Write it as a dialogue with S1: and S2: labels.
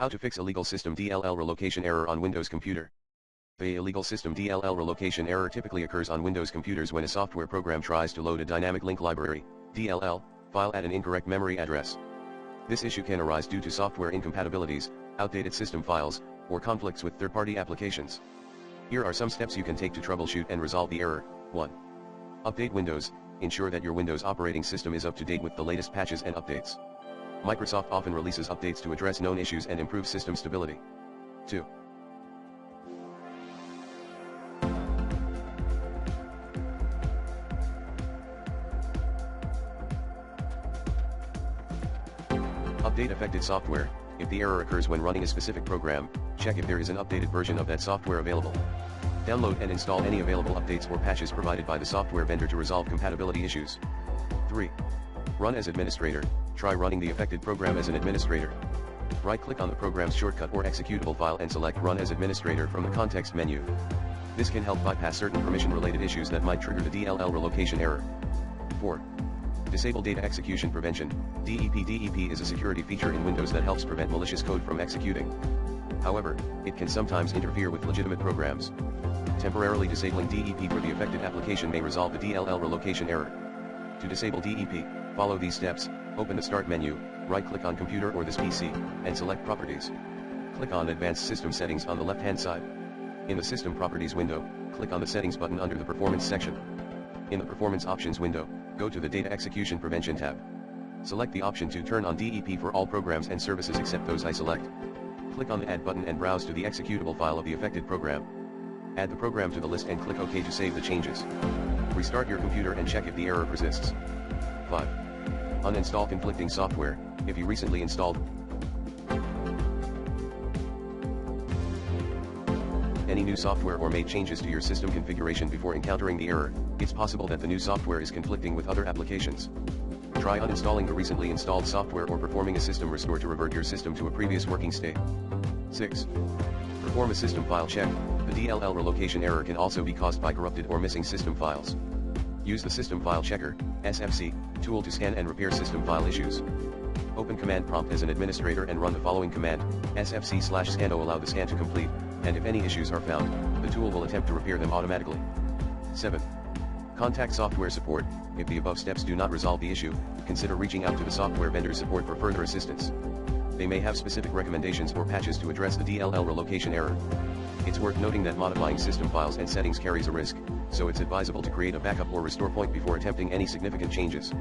S1: How to fix illegal system DLL relocation error on Windows computer. The illegal system DLL relocation error typically occurs on Windows computers when a software program tries to load a dynamic link library, DLL, file at an incorrect memory address. This issue can arise due to software incompatibilities, outdated system files, or conflicts with third-party applications. Here are some steps you can take to troubleshoot and resolve the error. 1. Update Windows. Ensure that your Windows operating system is up to date with the latest patches and updates. Microsoft often releases updates to address known issues and improve system stability. 2. Update affected software. If the error occurs when running a specific program, check if there is an updated version of that software available. Download and install any available updates or patches provided by the software vendor to resolve compatibility issues. 3. Run as administrator. Try running the affected program as an administrator. Right-click on the program's shortcut or executable file and select Run as Administrator from the context menu. This can help bypass certain permission-related issues that might trigger the DLL relocation error. 4. Disable Data Execution Prevention. DEP is a security feature in Windows that helps prevent malicious code from executing. However, it can sometimes interfere with legitimate programs. Temporarily disabling DEP for the affected application may resolve the DLL relocation error. To disable DEP, follow these steps. Open the Start menu, right-click on Computer or this PC, and select Properties. Click on Advanced System Settings on the left-hand side. In the System Properties window, click on the Settings button under the Performance section. In the Performance Options window, go to the Data Execution Prevention tab. Select the option to turn on DEP for all programs and services except those I select. Click on the Add button and browse to the executable file of the affected program. Add the program to the list and click OK to save the changes. Restart your computer and check if the error persists. 5. Uninstall conflicting software. If you recently installed any new software or made changes to your system configuration before encountering the error, it's possible that the new software is conflicting with other applications. Try uninstalling the recently installed software or performing a system restore to revert your system to a previous working state. 6. Perform a system file check. The DLL relocation error can also be caused by corrupted or missing system files. Use the System File Checker, SFC, tool to scan and repair system file issues. Open Command Prompt as an administrator and run the following command, sfc/scan to allow the scan to complete, and if any issues are found, the tool will attempt to repair them automatically. 7. Contact software support. If the above steps do not resolve the issue, consider reaching out to the software vendor's support for further assistance. They may have specific recommendations or patches to address the DLL relocation error. It's worth noting that modifying system files and settings carries a risk, so it's advisable to create a backup or restore point before attempting any significant changes.